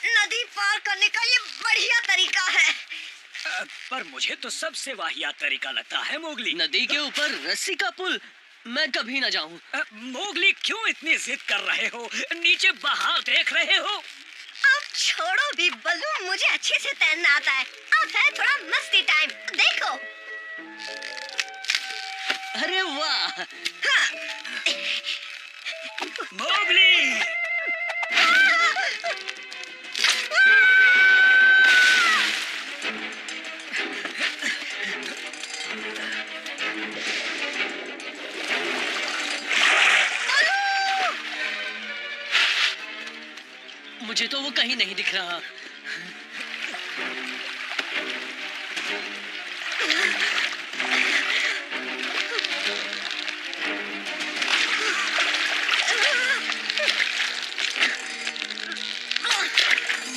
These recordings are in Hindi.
नदी पार करने का ये बढ़िया तरीका है। पर मुझे तो सबसे वाहियात तरीका लगता है मोगली। नदी के ऊपर रस्सी का पुल, मैं कभी ना जाऊं। मोगली क्यों इतनी जिद कर रहे हो? नीचे बहाव देख रहे हो? अब छोड़ो भी बल्लू, मुझे अच्छे से तैरना आता है। अब है थोड़ा मस्ती टाइम, देखो। अरे वाह। हाँ। मोगली! मुझे तो वो कहीं नहीं दिख रहा।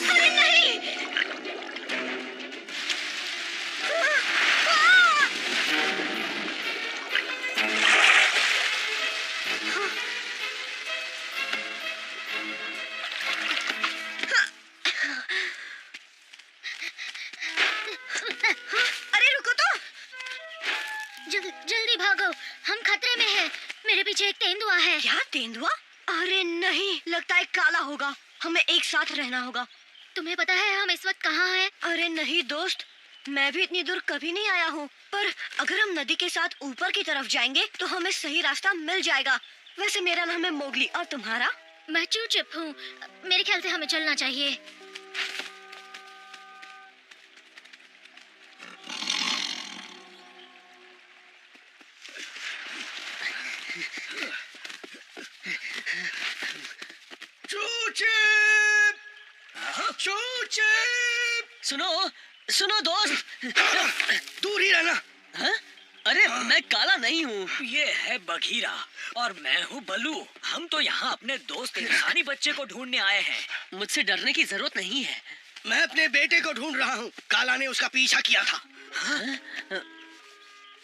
अरे नहीं! अरे रुको तो! जल्दी भागो, हम खतरे में हैं। मेरे पीछे एक तेंदुआ है। क्या तेंदुआ? अरे नहीं, लगता है काला होगा। हमें एक साथ रहना होगा। तुम्हें पता है हम इस वक्त कहाँ हैं? अरे नहीं दोस्त, मैं भी इतनी दूर कभी नहीं आया हूँ। पर अगर हम नदी के साथ ऊपर की तरफ जाएंगे तो हमें सही रास्ता मिल जाएगा। वैसे मेरा नाम है मोगली, और तुम्हारा? मैं चूचिप हूँ। मेरे ख्याल से हमें चलना चाहिए। चूचिप! चूचिप! सुनो दोस्त। दूर ही रहना। हाँ? अरे मैं काला नहीं हूँ। ये है बघीरा और मैं हूँ बलू। हम तो यहाँ अपने दोस्त इंसानी बच्चे को ढूंढने आए हैं। मुझसे डरने की जरूरत नहीं है। मैं अपने बेटे को ढूंढ रहा हूँ। काला ने उसका पीछा किया था। हाँ?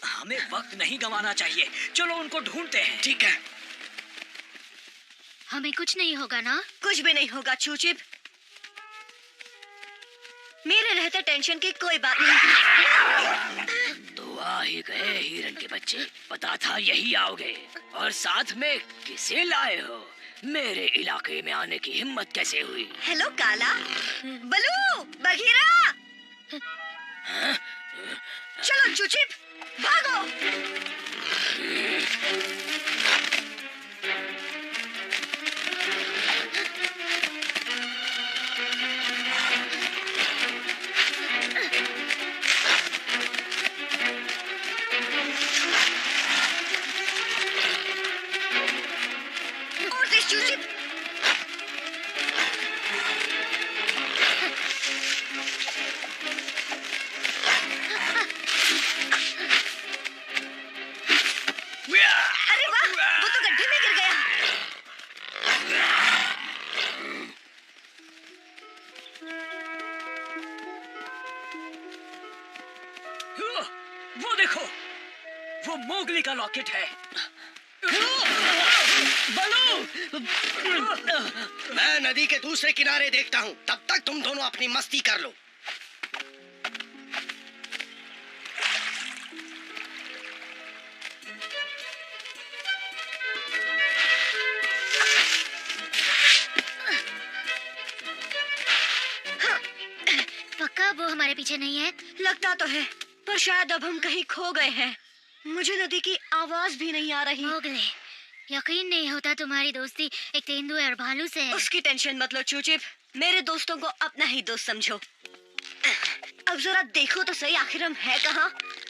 हमें वक्त नहीं गंवाना चाहिए। चलो उनको ढूंढते हैं। ठीक है। हमें कुछ नहीं होगा ना? कुछ भी नहीं होगा चूचिप। मेरे रहते टेंशन की कोई बात नहीं। तो आ ही गए हिरन के बच्चे। पता था यही आओगे। और साथ में किसे लाए हो? मेरे इलाके में आने की हिम्मत कैसे हुई? हेलो काला, बलू, बघीरा। चलो चूचिप, भागो। और तेज चूचिप। अरे वाह, वो तो गड्ढे में गिर गया। वो देखो, वो मोगली का लॉकेट है। बलू! मैं नदी के दूसरे किनारे देखता हूँ। तब तक तुम दोनों अपनी मस्ती कर लो। पक्का वो हमारे पीछे नहीं है? लगता तो है, पर शायद अब हम कहीं खो गए हैं। मुझे नदी की आवाज भी नहीं आ रही। मोगली, यकीन नहीं होता तुम्हारी दोस्ती एक तेंदुए और भालू से है। उसकी टेंशन मत लो चूचिप, मेरे दोस्तों को अपना ही दोस्त समझो। अब जरा देखो तो सही, आखिर हम है कहाँ?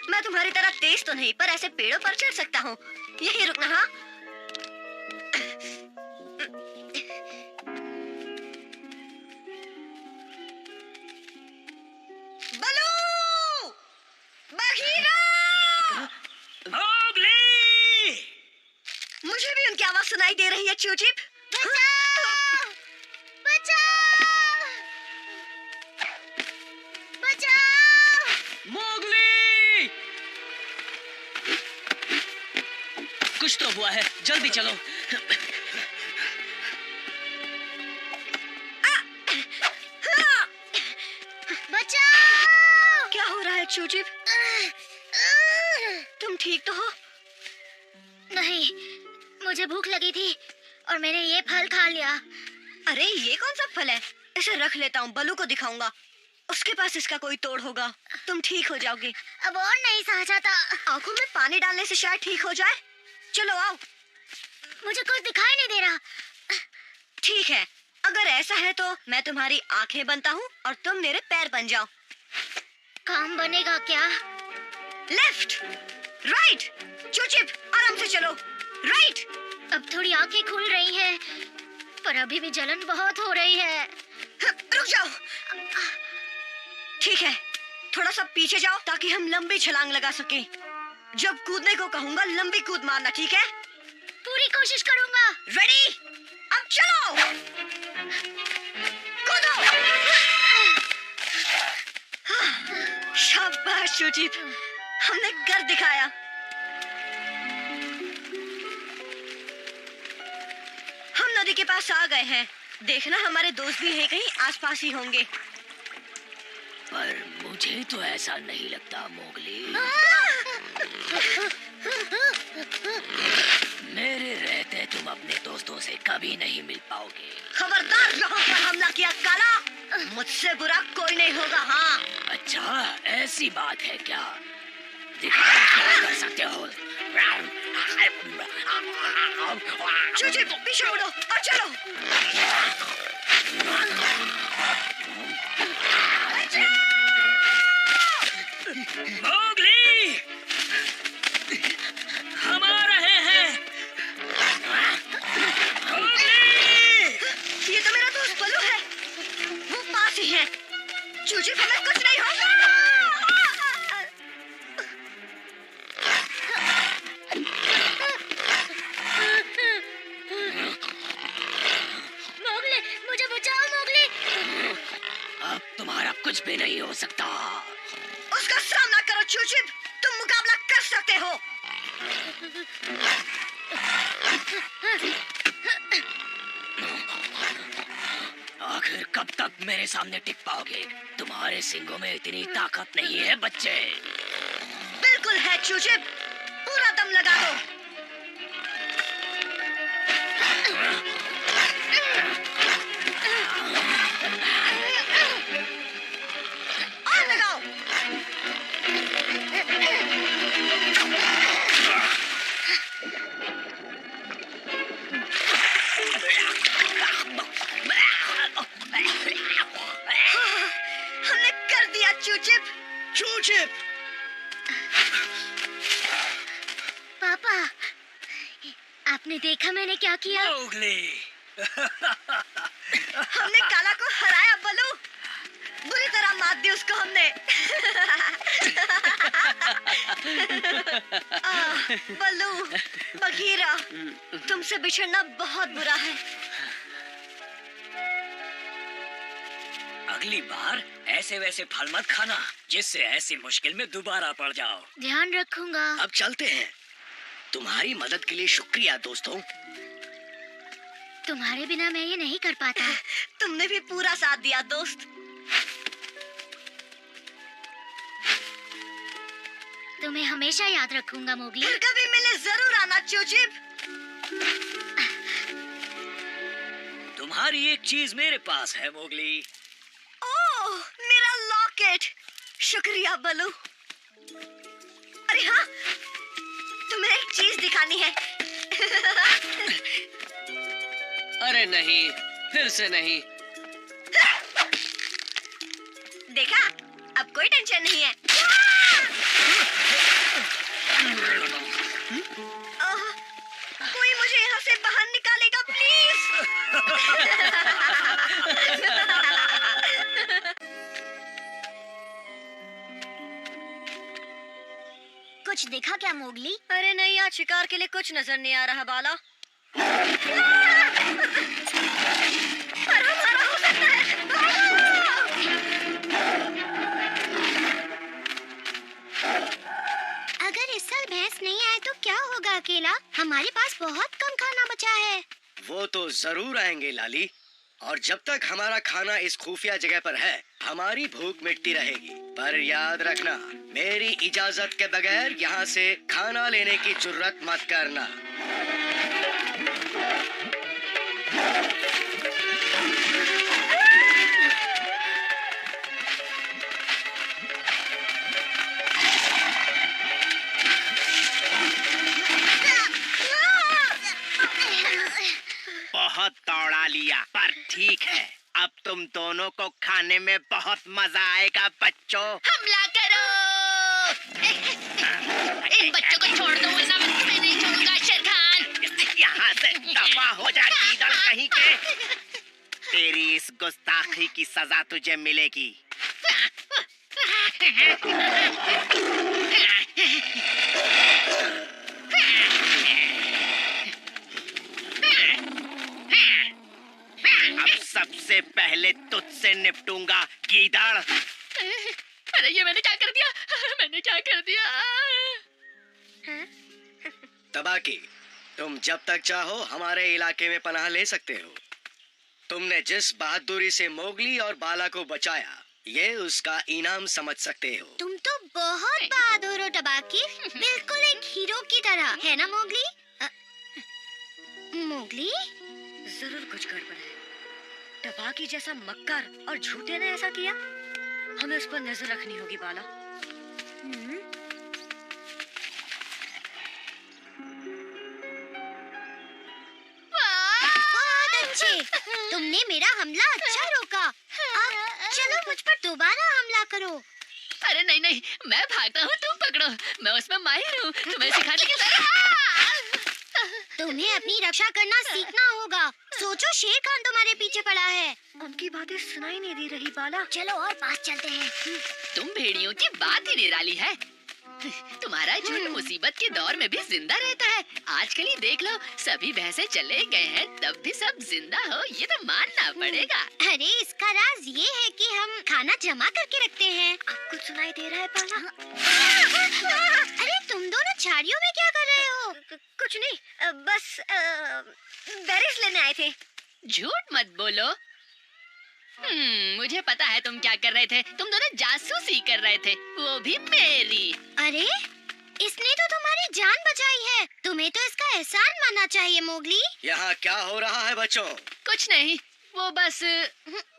मैं तुम्हारी तरह तेज तो नहीं, पर ऐसे पेड़ों पर चढ़ सकता हूँ। यही रुकना। हाँ, बलू, बघीरा। मोगली! मुझे भी उनकी आवाज सुनाई दे रही है चूचिप। बचाओ! बचाओ! मोगली! कुछ तो हुआ है, जल्दी चलो। चूचिप, तुम ठीक तो हो? नहीं, मुझे भूख लगी थी और मैंने ये फल खा लिया। अरे ये कौन सा फल है? इसे रख लेता हूँ, बलू को दिखाऊंगा। उसके पास इसका कोई तोड़ होगा। तुम ठीक हो जाओगी। अब और नहीं सहा जाता। आंखों में पानी डालने से शायद ठीक हो जाए। चलो आओ। मुझे कुछ दिखाई नहीं दे रहा। ठीक है, अगर ऐसा है तो मैं तुम्हारी आंखें बनता हूँ और तुम मेरे पैर बन जाओ। काम बनेगा क्या? लेफ्ट, राइट, चूचिप आराम से चलो। राइट। अब थोड़ी आंखें खुल रही हैं, पर अभी भी जलन बहुत हो रही है। रुक जाओ। ठीक है, थोड़ा सा पीछे जाओ ताकि हम लंबी छलांग लगा सकें। जब कूदने को कहूंगा लंबी कूद मारना, ठीक है? पूरी कोशिश करूंगा। रेडी? अब चलो, कूदो। शाबाश चूचिप, हमने कर दिखाया। हम नदी के पास आ गए हैं। देखना हमारे दोस्त भी हैं, कहीं आसपास ही होंगे। पर मुझे तो ऐसा नहीं लगता मोगली। मेरे रहते तुम अपने दोस्तों से कभी नहीं मिल पाओगे। खबरदार यहाँ पर हमला किया काला, मुझसे बुरा कोई नहीं होगा। हाँ। अच्छा, ऐसी बात है क्या? दिखाओ क्या कर सकते हो। चूचिप पीछे मुड़ो और चलो। मोगली, हम आ रहे हैं। मोगली! ये तो मेरा दोस्त बलू है, वो पास ही है। चूचिप हमें कुछ नहीं होगा। मोगली, मुझे बचाओ मोगली। अब तुम्हारा कुछ भी नहीं हो सकता। उसका सामना करो चूचिप, तुम मुकाबला कर सकते हो। आखिर कब तक मेरे सामने टिक पाओगे? तुम्हारे सींगों में इतनी ताकत नहीं है बच्चे। बिल्कुल है चूचिप, पूरा दम लगा दो। और लगाओ। हमने कर दिया चूचिप। चूचिप, पापा, आपने देखा मैंने क्या किया? मोगली, हमने काला को हराया बलू, बुरी तरह मात दी उसको हमने। बलू, बघीरा, तुमसे बिछड़ना बहुत बुरा है। अगली बार ऐसे वैसे फल मत खाना जिससे ऐसी मुश्किल में दोबारा पड़ जाओ। ध्यान रखूंगा। अब चलते हैं। तुम्हारी मदद के लिए शुक्रिया दोस्तों। तुम्हारे बिना मैं ये नहीं कर पाता। तुमने भी पूरा साथ दिया दोस्त। तुम्हें हमेशा याद रखूंगा मोगली। फिर कभी मिले जरूर आना चूचिप। तुम्हारी एक चीज मेरे पास है मोगली। ओह, मेरा लॉकेट। शुक्रिया बलू। अरे हाँ, तुम्हें एक चीज दिखानी है। अरे नहीं, फिर से नहीं। देखा, अब कोई टेंशन नहीं है। कोई मुझे यहाँ से बाहर निकालेगा प्लीज। कुछ देखा क्या मोगली? अरे नहीं, आज शिकार के लिए कुछ नजर नहीं आ रहा बाला। पर हमारा हो सकता है। अगर इस साल भैंस नहीं आए तो क्या होगा अकेला? हमारे पास बहुत कम खाना बचा है। वो तो जरूर आएंगे लाली, और जब तक हमारा खाना इस खुफिया जगह पर है, हमारी भूख मिटती रहेगी। पर याद रखना, मेरी इजाजत के बगैर यहाँ से खाना लेने की जुर्रत मत करना। बहुत दौड़ा लिया, पर ठीक है। अब तुम दोनों को खाने में बहुत मजा आएगा बच्चों। हमला करो। इन बच्चों को छोड़ दो, वरना मैं तुम्हें नहीं छोड़ूंगा शेर खान। यहाँ से दफा हो जा गीदड़ कहीं के। तेरी इस गुस्ताखी की सजा तुझे मिलेगी। अब सबसे पहले तुझसे निपटूंगा गीदड़। अरे ये मैंने क्या कर दिया? मैंने क्या कर दिया? तबाकी, तुम जब तक चाहो हमारे इलाके में पनाह ले सकते हो। तुमने जिस बहादुरी से मोगली और बाला को बचाया, ये उसका इनाम समझ सकते हो। तुम तो बहुत बहादुर हो टबाकी, बिल्कुल एक हीरो की तरह, है ना मोगली? मोगली? जरूर कुछ गड़बड़ है। टबाकी जैसा मक्कार और झूठे ने ऐसा किया, हमें उस पर नजर रखनी होगी बाला। बहुत अच्छे, तुमने मेरा हमला अच्छा रोका। अब चलो मुझ पर दोबारा हमला करो। अरे नहीं नहीं, मैं भागता हूँ, तुम पकड़ो। मैं उसमें माहिर हूँ, तुम्हें सिखाने की तरह। तुम्हें अपनी रक्षा करना सीखना होगा। सोचो, शेर खान तुम्हारे पीछे पड़ा है। उनकी बातें सुनाई नहीं दे रही बाला। चलो और पास चलते हैं। तुम भेड़ियों की बात ही निराली है। तुम्हारा झुंड मुसीबत के दौर में भी जिंदा रहता है। आजकल ही देख लो, सभी भैंसे चले गए हैं, तब भी सब जिंदा हो, ये तो मानना पड़ेगा। अरे इसका राज ये है कि हम खाना जमा करके रखते हैं। आपको सुनाई दे रहा है बाला? अरे तुम दोनों झाड़ियों में क्या कर रहे हो? कुछ नहीं, बस बेरीज लेने आए थे। झूठ मत बोलो। मुझे पता है तुम क्या कर रहे थे। तुम दोनों जासूसी कर रहे थे, वो भी मेरी। अरे इसने तो तुम्हारी जान बचाई है, तुम्हें तो इसका एहसान मानना चाहिए मोगली। यहाँ क्या हो रहा है बच्चों? कुछ नहीं, वो बस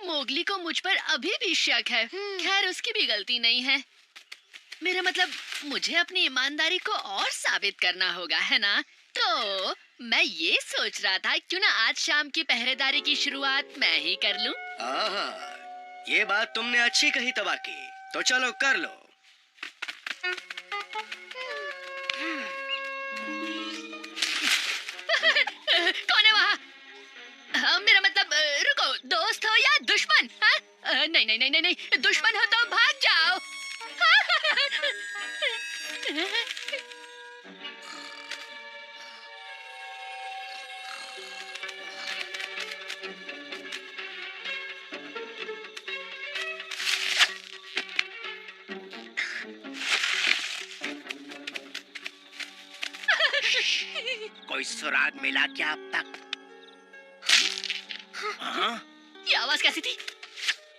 मोगली को मुझ पर अभी भी शक है। खैर उसकी भी गलती नहीं है। मेरा मतलब, मुझे अपनी ईमानदारी को और साबित करना होगा, है ना? तो मैं ये सोच रहा था, क्यों ना आज शाम की पहरेदारी की शुरुआत मैं ही कर लूं? आहा, ये बात तुमने अच्छी कही तबाकी। तो चलो कर लो। कौन है वहाँ? मेरा मतलब, रुको, दोस्त हो या दुश्मन? हाँ? नहीं नहीं नहीं नहीं नहीं, दुश्मन हो तो भाग जाओ। कोई सुराग मिला क्या अब तक? हाँ? ये आवाज कैसी थी?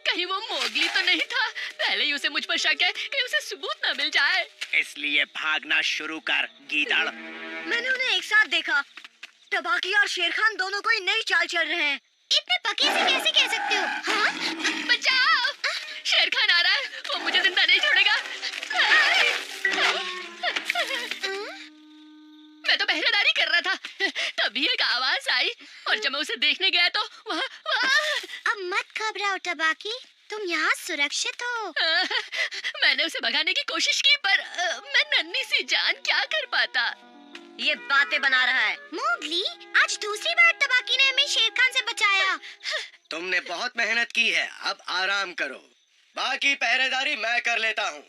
कहीं वो मोगली तो नहीं था? पहले ही उसे मुझ पर शक है कि उसे सबूत न मिल जाए। इसलिए भागना शुरू कर गीदड़। मैंने उन्हें एक साथ देखा। टबाकी और शेर खान दोनों कोई नई चाल चल रहे हैं। इतने पके से कैसे कह सकते हो? हाँ? बचाओ! शेर खान आ रहा है, वो मुझे जिंदा नहीं छोड़ेगा। मैं तो पहरेदारी कर रहा था, तभी एक आवाज आई और जब मैं उसे देखने गया तो वहाँ अब मत घबराओ टबाकी, तुम यहाँ सुरक्षित हो। मैंने उसे भगाने की कोशिश की, पर मैं नन्ही सी जान क्या कर पाता। ये बातें बना रहा है। मोगली, आज दूसरी बार टबाकी ने हमें शेर खान से बचाया। तुमने बहुत मेहनत की है, अब आराम करो। बाकी पहरेदारी मैं कर लेता हूँ।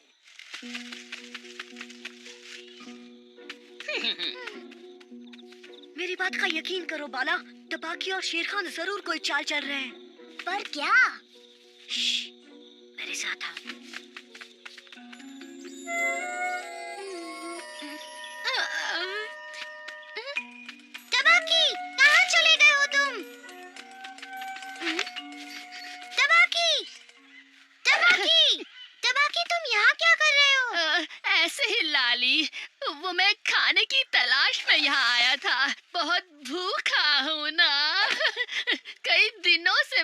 मेरी बात का यकीन करो बाला, टबाकी और शेर खान जरूर कोई चाल चल रहे हैं। पर क्या? मेरे साथ आओ। टबाकी, कहाँ चले गए हो तुम?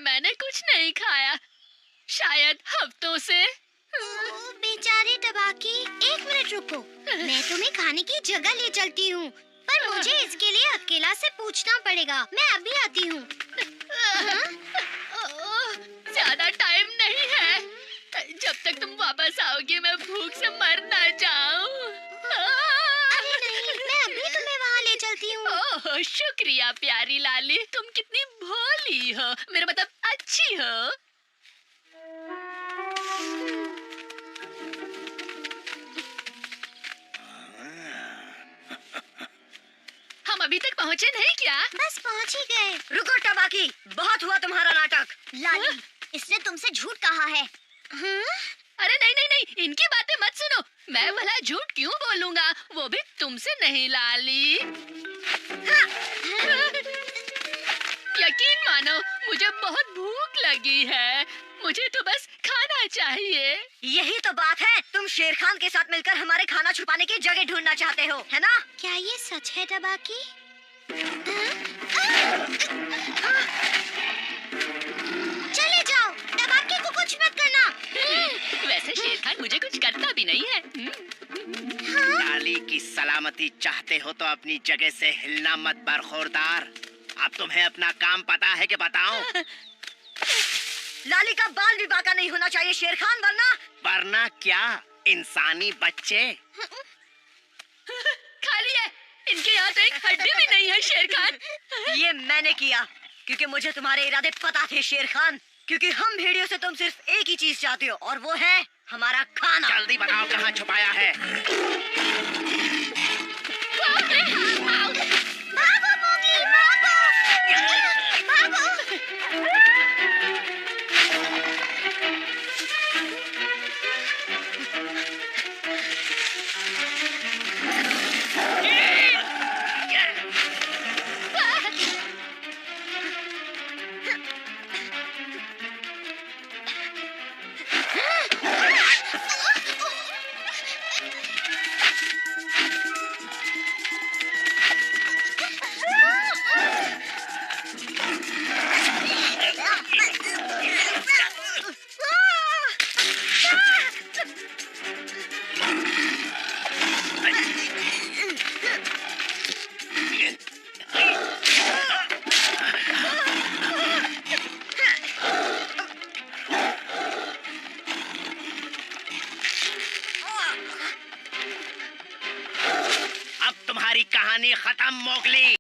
मैंने कुछ नहीं खाया, शायद हफ्तों से। ओह, बेचारे तबाकी, 1 मिनट रुको, मैं तुम्हें खाने की जगह ले चलती हूँ, पर मुझे इसके लिए अकेला से पूछना पड़ेगा। मैं अभी आती हूँ। ज्यादा टाइम नहीं है, जब तक तुम वापस आओगे मैं भूख से मर ना जाऊं। अरे नहीं, मैं अभी तुम्हें वहाँ ले चलती हूँ। ओह, शुक्रिया प्यारी लाली, तुम कितनी भोली हो, मेरा मतलब अच्छी हो। हम अभी तक पहुँचे नहीं क्या? बस पहुँच ही गए। रुको टबाकी, बहुत हुआ तुम्हारा नाटक। लाली, इसने तुमसे झूठ कहा है। अरे नहीं नहीं नहीं, इनकी बातें मत सुनो, मैं भला झूठ क्यों बोलूंगा, वो भी तुमसे नहीं लाली। यकीन मानो, मुझे बहुत भूख लगी है, मुझे तो बस खाना चाहिए। यही तो बात है, तुम शेर खान के साथ मिलकर हमारे खाना छुपाने की जगह ढूंढना चाहते हो, है ना? क्या ये सच है तबाकी? चले जाओ, तबाकी को कुछ मत करना। वैसे शेर खान मुझे कुछ करता भी नहीं है। लाली की सलामती चाहते हो तो अपनी जगह से हिलना मत बरखोरदार। अब तुम्हें अपना काम पता है कि बताऊं? लाली का बाल भी बाका नहीं होना चाहिए शेर खान, वरना क्या, इंसानी बच्चे। खाली है, इनके यहाँ तो एक हड्डी भी नहीं है शेर खान। ये मैंने किया, क्योंकि मुझे तुम्हारे इरादे पता थे शेर खान, क्योंकि हम भेड़ियों से तुम सिर्फ एक ही चीज चाहते हो, और वो है हमारा खाना। जल्दी बताओ कहाँ छुपाया है। भागो मोगली, भागो! भागो! अब तुम्हारी कहानी खत्म मोगली।